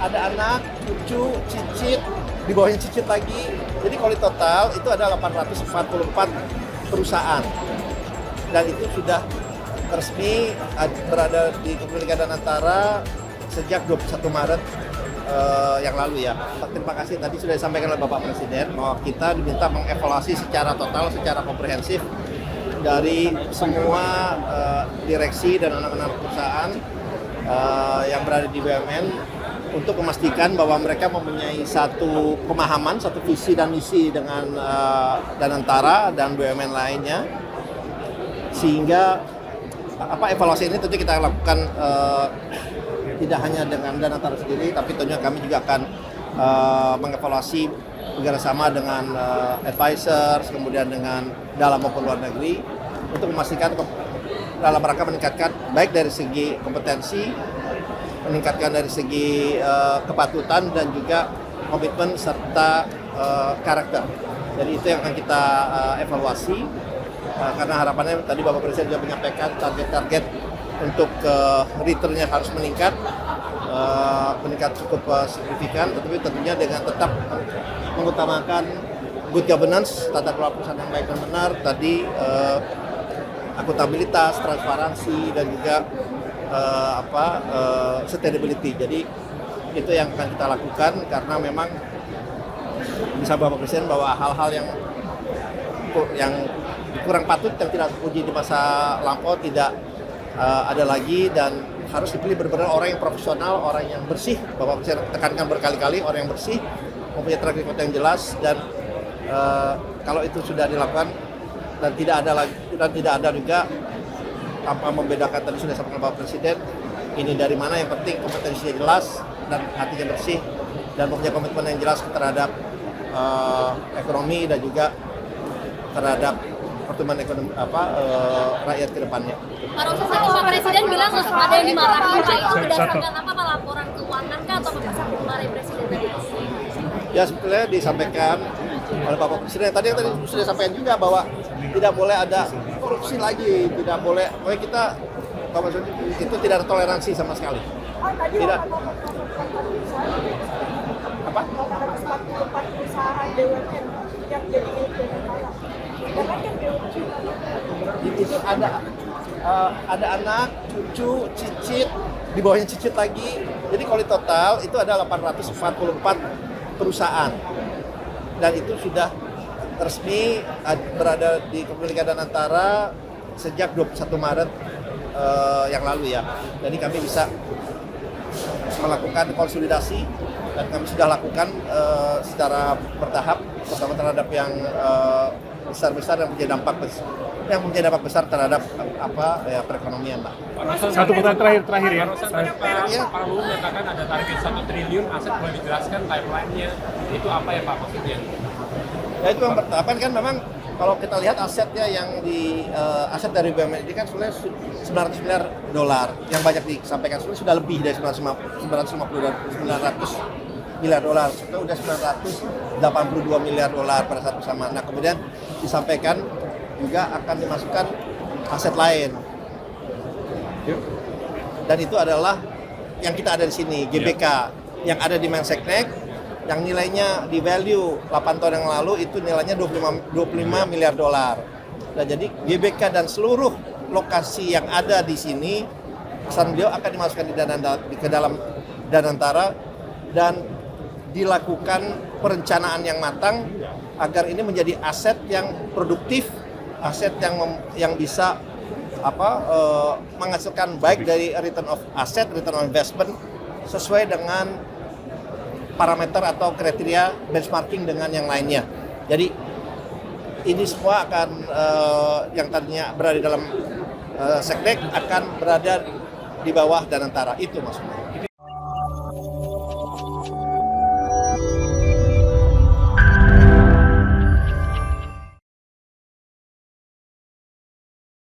ada anak, cucu, cicit, di bawahnya cicit lagi. Jadi kalau total itu ada 844 perusahaan. Dan itu sudah resmi berada di kepemilikan Danantara sejak 21 Maret yang lalu ya. Terima kasih tadi sudah disampaikan oleh Bapak Presiden bahwa kita diminta mengevaluasi secara total, secara komprehensif dari semua direksi dan anak-anak perusahaan yang berada di BUMN untuk memastikan bahwa mereka mempunyai satu pemahaman, satu visi dan misi dengan Danantara dan BUMN lainnya, sehingga evaluasi ini tentu kita lakukan tidak hanya dengan Danantara sendiri, tapi tentunya kami juga akan mengevaluasi bekerjasama dengan advisors, kemudian dengan dalam maupun luar negeri untuk memastikan dalam rangka meningkatkan baik dari segi kompetensi, meningkatkan dari segi kepatutan dan juga komitmen serta karakter. Jadi itu yang akan kita evaluasi karena harapannya tadi Bapak Presiden juga menyampaikan target-target untuk return-nya harus meningkat cukup signifikan, tetapi tentunya dengan tetap mengutamakan good governance, tata kelola perusahaan yang baik dan benar, tadi akuntabilitas, transparansi dan juga sustainability. Jadi itu yang akan kita lakukan karena memang bisa Bapak Presiden bahwa hal-hal yang kurang patut, yang tidak terpuji di masa lampau tidak ada lagi dan harus dipilih benar-benar orang yang profesional, orang yang bersih. Bapak Presiden tekankan berkali-kali orang yang bersih, mempunyai track record yang jelas dan kalau itu sudah dilakukan dan tidak ada juga tanpa membedakan, tadi sudah disampaikan Bapak Presiden, ini dari mana, yang penting kompetensinya jelas dan hatinya bersih dan mempunyai komitmen yang jelas terhadap ekonomi dan juga terhadap pertumbuhan ekonomi rakyat ke depannya. Pak Rosa, Pak Presiden bilang ada yang dimarahi, Pak, itu berdasarkan apa, Pak, laporan keuangan kah atau apa dimarahi Presiden tadi? Ya sebetulnya disampaikan oleh Bapak Presiden yang tadi sudah sampaikan juga bahwa tidak boleh ada korupsi lagi, tidak boleh, pokoknya kita Bapak Presiden itu tidak ada toleransi sama sekali. Tidak. Apa? 844 perusahaan BUMN yang jadi milik Danantara. Itu ada anak, cucu, cicit, di bawahnya cicit lagi. Jadi kalau total itu ada 844 perusahaan. Dan itu sudah resmi berada di kepemilikan Danantara sejak 21 Maret yang lalu ya. Jadi kami bisa melakukan konsolidasi dan kami sudah lakukan secara bertahap, terutama terhadap yang besar-besar yang punya dampak besar terhadap perekonomian, Pak. Satu pertanyaan terakhir ya. Pak Luhut menyatakan ada target 1 triliun aset, boleh dijelaskan timeline-nya itu apa ya Pak maksudnya? Ya itu yang pertama kan memang kalau kita lihat asetnya yang aset dari BUMN ini kan sebenarnya $900 miliar, yang banyak disampaikan sebenarnya sudah lebih dari 900 miliar dolar, itu udah $982 miliar pada saat bersamaan. Nah kemudian disampaikan juga akan dimasukkan aset lain, dan itu adalah yang kita ada di sini, GBK, yang ada di Menseknek, yang nilainya di value 8 tahun yang lalu itu nilainya $25 miliar. Nah jadi GBK dan seluruh lokasi yang ada di sini, pesan beliau akan dimasukkan ke dalam Danantara dan dilakukan perencanaan yang matang agar ini menjadi aset yang produktif, aset yang bisa menghasilkan baik dari return of asset, return on investment sesuai dengan parameter atau kriteria benchmarking dengan yang lainnya. Jadi ini semua akan yang tadinya berada di dalam seknek akan berada di bawah Danantara, itu maksudnya.